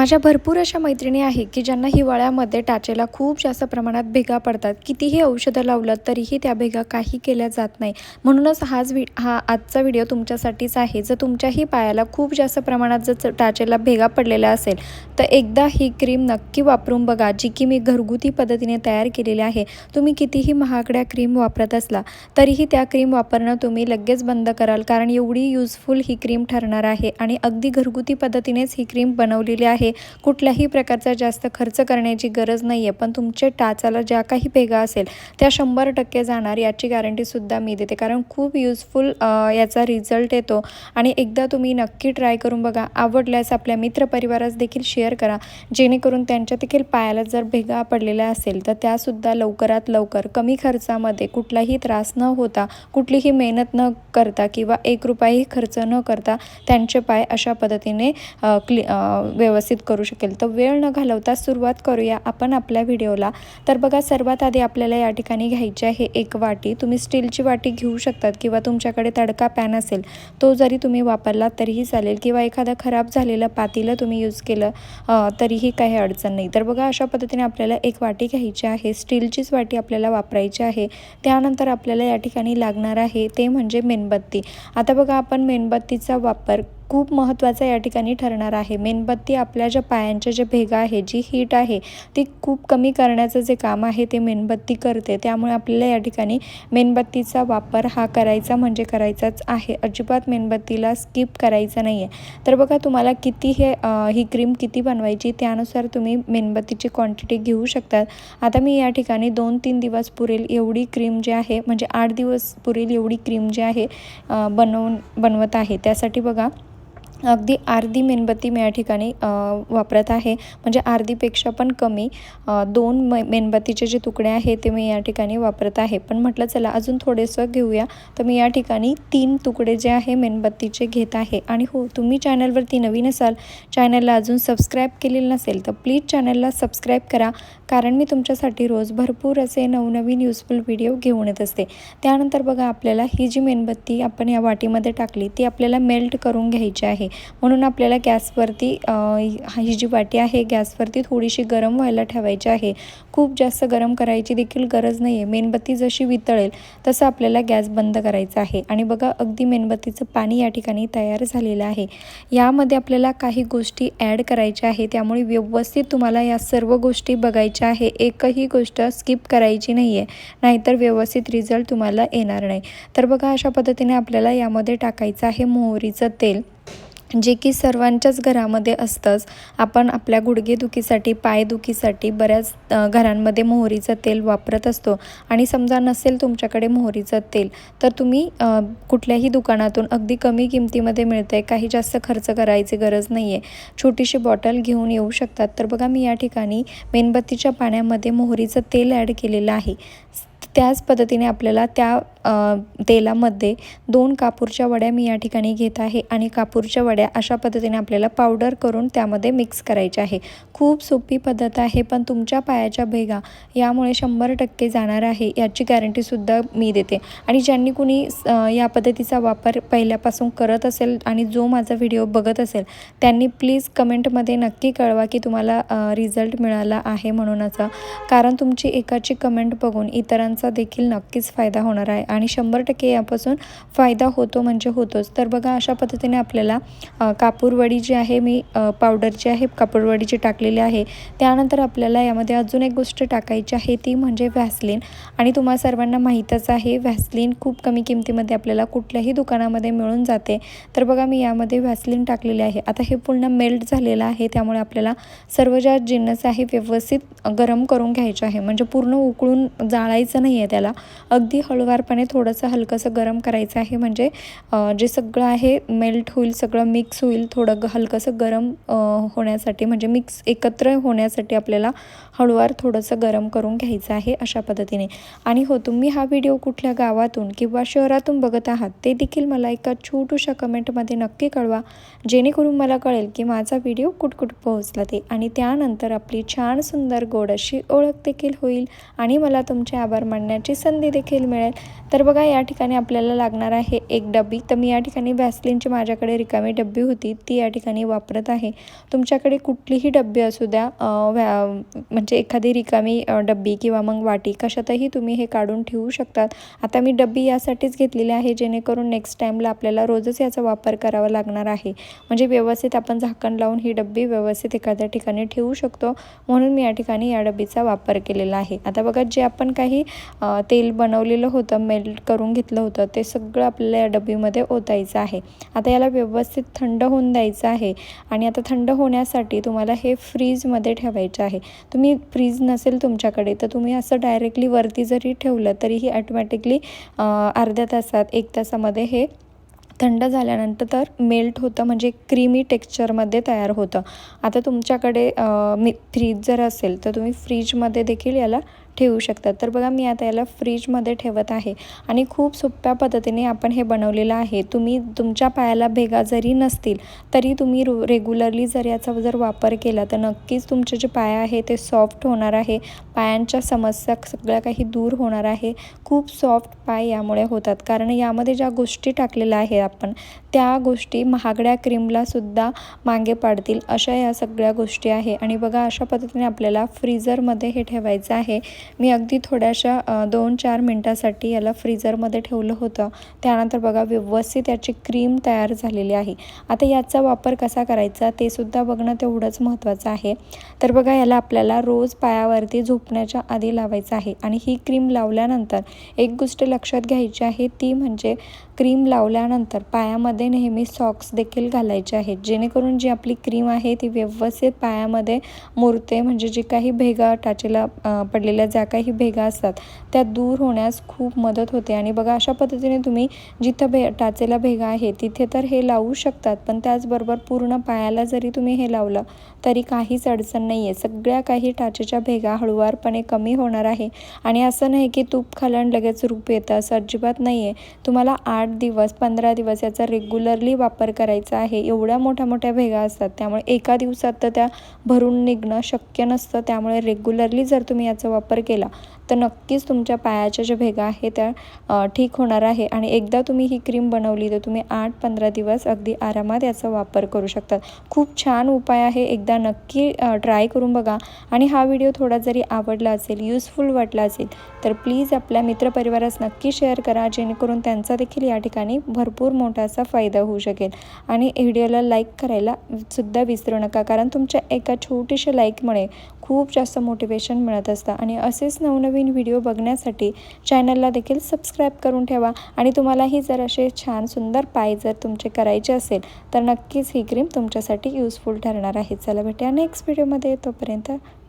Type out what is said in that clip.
माझ्या भरपूर अशा मैत्रिणी आहे की ज्यांना हिवाळ्यामध्ये टाचेला खूप जास्त प्रमाणात भेगा पडतात. कितीही औषधं लावलं तरीही त्या भेगा काही केल्या जात नाही. म्हणूनच हा आजचा व्हिडिओ तुमच्यासाठीच आहे. जर तुमच्याही पायाला खूप जास्त प्रमाणात जर टाचेला भेगा पडलेल्या असेल तर एकदा ही क्रीम नक्की वापरून बघा, जी की मी घरगुती पद्धतीने तयार केलेली आहे. तुम्ही कितीही महागड्या क्रीम वापरत असला तरीही त्या क्रीम वापरणं तुम्ही लगेच बंद कराल, कारण एवढी युजफुल ही क्रीम ठरणार आहे आणि अगदी घरगुती पद्धतीनेच ही क्रीम बनवलेली आहे. कुठल्याही प्रकारचा जास्त खर्च करण्याची गरज नाही आहे. पण तुमच्या टाचाला ज्या काही भेगा असेल त्या 100% जाणार याची गॅरंटीसुद्धा मी देते, कारण खूप युजफुल याचा रिझल्ट येतो. आणि एकदा तुम्ही नक्की ट्राय करून बघा. आवडल्यास आपल्या मित्रपरिवारास देखील शेअर करा, जेणेकरून त्यांच्या देखील पायाला जर भेगा पडलेल्या असेल तर त्यासुद्धा लवकरात लवकर कमी खर्चामध्ये कुठलाही त्रास न होता, कुठलीही मेहनत न करता किंवा 1 रुपयाही खर्च न करता त्यांचे पाय अशा पद्धतीने व्यवस्थित करू शकेल. तर वेळ न घालवता सुरुवात करूया आपण आपल्या व्हिडिओला. तर बघा, सर्वात आधी आपल्याला या ठिकाणी घ्यायची आहे एक वाटी. तुम्ही स्टीलची वाटी घेऊ शकतात किंवा तुमच्याकडे तडका पॅन असेल तो जरी तुम्ही वापरला तरीही चालेल, किंवा एखादं खराब झालेलं पातेलं तुम्ही यूज केलं तरीही काही अडचण नाही. तर बघा, अशा पद्धतीने आपल्याला एक वाटी घ्यायची आहे. स्टीलचीच वाटी आपल्याला वापरायची आहे. त्यानंतर आपल्याला या ठिकाणी लागणार आहे ते म्हणजे मेणबत्ती. आता बघा, आपण मेणबत्तीचा वापर खूप महत्त्वाचा या ठिकाणी ठरणार आहे. मेणबत्ती आपल्या ज्या पायांच्या ज्या भेगा आहे, जी हीट आहे ती खूप कमी करण्याचं जे काम आहे ते मेणबत्ती करते. त्यामुळे आपल्याला या ठिकाणी मेणबत्तीचा वापर हा करायचा म्हणजे करायचाच आहे. अजिबात मेणबत्तीला स्किप करायचं नाही आहे. तर बघा, तुम्हाला किती ही क्रीम किती बनवायची त्यानुसार तुम्ही मेणबत्तीची क्वांटिटी घेऊ शकतात. आता मी या ठिकाणी 2-3 दिवस पुरेल एवढी क्रीम जी आहे, म्हणजे 8 दिवस पुरेल एवढी क्रीम जी आहे बनवत आहे. त्यासाठी बघा, अगदी अर्धी मेणबत्ती मी या ठिकाणी वापरत आहे, म्हणजे अर्धीपेक्षा पण कमी. 2 मेणबत्तीचे जे तुकडे आहेत ते मी या ठिकाणी वापरत आहे. पण म्हटलं चला अजून थोडेसं घेऊया, तर मी या ठिकाणी 3 तुकडे जे आहे मेणबत्तीचे घेत आहे. आणि हो, तुम्ही चॅनलवरती नवीन असाल, चॅनलला अजून सबस्क्राईब केलेलं नसेल तर प्लीज चॅनलला सबस्क्राईब करा, कारण मी तुमच्यासाठी रोज भरपूर असे नवनवीन युजफुल व्हिडिओ घेऊन येत असते. त्यानंतर बघा, आपल्याला ही जी मेणबत्ती आपण या वाटीमध्ये टाकली ती आपल्याला मेल्ट करून घ्यायची आहे. म्हणून आपल्याला गॅसवरती ही जी वाटी आहे गॅसवरती थोडीशी गरम व्हायला ठेवायची आहे. खूप जास्त गरम करायची देखील गरज नाही आहे. मेणबत्ती जशी वितळेल तसं आपल्याला गॅस बंद करायचा आहे. आणि बघा, अगदी मेणबत्तीचं पाणी या ठिकाणी तयार झालेलं आहे. यामध्ये आपल्याला काही गोष्टी ॲड करायच्या आहे, त्यामुळे व्यवस्थित तुम्हाला या सर्व गोष्टी बघायच्या आहे. एकही गोष्ट स्किप करायची नाही आहे, नाहीतर व्यवस्थित रिझल्ट तुम्हाला येणार नाही. तर बघा, अशा पद्धतीने आपल्याला यामध्ये टाकायचं आहे मोहरीचं तेल, जे की सर्वांच्याच घरामध्ये असतंच. आपण आपल्या गुडघेदुखीसाठी, पायदुखीसाठी बऱ्याच घरांमध्ये मोहरीचं तेल वापरत असतो. आणि समजा नसेल तुमच्याकडे मोहरीचं तेल तर तुम्ही कुठल्याही दुकानातून अगदी कमी किमतीमध्ये मिळतं आहे, काही जास्त खर्च करायची गरज नाही आहे, छोटीशी बॉटल घेऊन येऊ शकतात. तर बघा, मी या ठिकाणी मेणबत्तीच्या पाण्यामध्ये मोहरीचं तेल ॲड केलेलं आहे. त्याच पद्धतीने आपल्याला त्या तेलामध्ये 2 कापूरच्या वड्या मी या ठिकाणी घेत आहे. आणि कापूरच्या वड्या अशा पद्धतीने आपल्याला पावडर करून त्यामध्ये मिक्स करायच्या आहे. खूप सोपी पद्धत आहे, पण तुमच्या पायाच्या भेगा यामुळे 100% जाणार आहे याची गॅरंटीसुद्धा मी देते. आणि ज्यांनी कुणी या पद्धतीचा वापर पहिल्यापासून करत असेल आणि जो माझा व्हिडिओ बघत असेल त्यांनी प्लीज कमेंटमध्ये नक्की कळवा की तुम्हाला रिझल्ट मिळाला आहे म्हणूनच, कारण तुमची एकाची कमेंट बघून इतरांचा देखील नक्कीच फायदा होणार आहे. आणि 100% यापासून फायदा होतो म्हणजे होतोच. तर बघा, अशा पद्धतीने आपल्याला कापूरवडी जी आहे मी पावडर जी आहे कापूरवडीची टाकलेली आहे. त्यानंतर आपल्याला यामध्ये अजून एक गोष्ट टाकायची आहे ती म्हणजे व्हॅसलीन. आणि तुम्हा सर्वांना माहीतच आहे, व्हॅसलीन खूप कमी किमतीमध्ये आपल्याला कुठल्याही दुकानामध्ये मिळून जाते. तर बघा, मी यामध्ये व्हॅसलीन टाकलेली आहे. आता हे पूर्ण मेल्ट झालेलं आहे, त्यामुळे आपल्याला सर्व ज्या जिन्नस आहे व्यवस्थित गरम करून घ्यायचे आहे, म्हणजे पूर्ण उकळून जाळायचं नाही आहे त्याला. अगदी हळूवारपणे थोडंसं हलकंसं गरम करायचं आहे, म्हणजे जे सगळं आहे मेल्ट होईल, सगळं मिक्स होईल. थोडं हलकंसं गरम होण्यासाठी, म्हणजे मिक्स एकत्र होण्यासाठी आपल्याला हळूवार थोडंसं गरम करून घ्यायचं आहे अशा पद्धतीने. आणि हो, तुम्ही हा व्हिडिओ कुठल्या गावातून किंवा शहरातून बघत आहात ते देखील मला एका छोट्याशा कमेंटमध्ये नक्की कळवा, जेणेकरून मला कळेल की माझा व्हिडिओ कुठकुठ पोहोचला ते. आणि त्यानंतर आपली छान सुंदर गोड अशी ओळख देखील होईल आणि मला तुमचे आभार मानण्याची संधी देखील मिळेल. तर बघा या ठिकाणी आपल्याला लागणार आहे एक डबी. तर मी या ठिकाणी व्हॅसलीनची माझ्याकडे रिकामी डब्बी होती ती या ठिकाणी वापरत आहे. तुमच्याकडे कुठलीही डब्बी असू द्या, म्हणजे एखादी रिकामी डब्बी किंवा मग वाटी कशातही तुम्ही हे काढून ठेवू शकतात. आता मी डब्बी यासाठीच घेतलेली आहे जेणेकरून नेक्स्ट टाईमला आपल्याला रोजच याचा वापर करावा लागणार आहे. म्हणजे व्यवस्थित आपण झाकण लावून ही डब्बी व्यवस्थित एखाद्या ठिकाणी ठेवू शकतो, म्हणून मी या ठिकाणी या डब्बीचा वापर केलेला आहे. आता बघा जे आपण काही तेल बनवलेलं होतं, मेल्ट करून घेतलं होतं, ते सगळं आपल्याला या डब्बीमध्ये ओतायचं आहे. आता याला व्यवस्थित थंड होऊन द्यायचं आहे. आणि आता थंड होण्यासाठी तुम्हाला हे फ्रीजमध्ये ठेवायचं आहे. तुम्ही फ्रीज नसेल तुमच्याकडे तर तुम्ही असं डायरेक्टली वरती जरी ठेवलं तरीही ऑटोमॅटिकली अर्ध्या तासात 1 तासामध्ये हे थंड झाल्यानंतर तर मेल्ट होतं, म्हणजे क्रीमी टेक्स्चरमध्ये तयार होतं. आता तुमच्याकडे फ्रीज जर असेल तर तुम्ही फ्रीजमध्ये देखील याला ठेवू शकतात. तर बघा मी आता याला फ्रीजमध्ये ठेवत आहे आणि खूप सोप्या पद्धतीने आपण हे बनवलेलं आहे. तुम्ही तुमच्या पायाला भेगा जरी नसतील तरी तुम्ही रेग्युलरली जर याचा वापर केला तर नक्कीच तुमचे जे पाय आहे ते सॉफ्ट होणार आहे. पायांच्या समस्या सगळ्या काही दूर होणार आहे. खूप सॉफ्ट पाय यामुळे होतात, कारण यामध्ये ज्या गोष्टी टाकलेल्या आहेत आपण त्या गोष्टी महागड्या क्रीमलासुद्धा मागे पाडतील अशा या सगळ्या गोष्टी आहे. आणि बघा अशा पद्धतीने आपल्याला फ्रीझरमध्ये हे ठेवायचं आहे. मी अगदी थोड्याशा 2-4 मिनटासाठी याला फ्रीझरमध्ये ठेवलं होतं. त्यानंतर बघा व्यवस्थित याची क्रीम तयार झालेली आहे. आता याचा वापर कसा करायचा ते सुद्धा बघणं तेवढंच महत्त्वाचं आहे. तर बघा याला आपल्याला रोज पायावरती झोपण्याच्या आधी लावायचं आहे. आणि ही क्रीम लावल्यानंतर एक गोष्ट लक्षात घ्यायची आहे, ती म्हणजे क्रीम लावल्यानंतर पायामध्ये नेहमी सॉक्स देखील घालायचे आहेत, जेणेकरून जी आपली क्रीम आहे ती व्यवस्थित पायामध्ये मुरते. म्हणजे जे काही भेगा टाचेला पडलेल्या ज्या काही भेगा असतात त्या दूर होण्यास खूप मदत होते. आणि बघा अशा पद्धतीने तुम्ही जिथं टाचेला भेगा आहे तिथे तर हे लावू शकतात, पण त्याचबरोबर पूर्ण पायाला जरी तुम्ही हे लावलं तरी काहीच अडचण नाही आहे. सगळ्या काही टाचेच्या भेगा हळूवारपणे कमी होणार आहे. आणि असं नाही की तूप खाल्ल्यानं लगेच रूप येतं, असं अजिबात नाही आहे. तुम्हाला 8 दिवस 15 दिवस याचा रेग्युलरली वापर करायचा आहे. एवढ्या मोठ्या मोठ्या भेगा असतात, त्यामुळे एका दिवसात तर त्या भरून निघणं शक्य नसतं. त्यामुळे रेग्युलरली जर तुम्ही याचा वापर केला तर नक्कीच तुमच्या पायाच्या ज्या भेगा आहेत त्या ठीक होणार आहे. आणि एकदा तुम्ही ही क्रीम बनवली तर तुम्ही 8-15 दिवस अगदी आरामात याचा वापर करू शकतात. खूप छान उपाय आहे, एकदा नक्की ट्राय करून बघा. आणि हा व्हिडिओ थोडा जरी आवडला असेल, युजफुल वाटला असेल तर प्लीज आपल्या मित्रपरिवारास नक्की शेअर करा, जेणेकरून त्यांचा देखील या ठिकाणी भरपूर मोठा असा फायदा होऊ शकेल. आणि व्हिडिओला लाईक करायला सुद्धा विसरू नका, कारण तुमच्या एका छोटीशा लाईकमुळे खूप जास्त मोटिवेशन मिळत असतं. आणि असेच नवनवीन व्हिडिओ बघण्यासाठी चॅनलला देखील सबस्क्राईब करून ठेवा. आणि तुम्हालाही जर असे छान सुंदर पाय जर तुमचे करायचे असेल तर नक्कीच ही क्रीम तुमच्यासाठी युजफुल ठरणार आहे. चला भेटूया नेक्स्ट व्हिडिओमध्ये, तोपर्यंत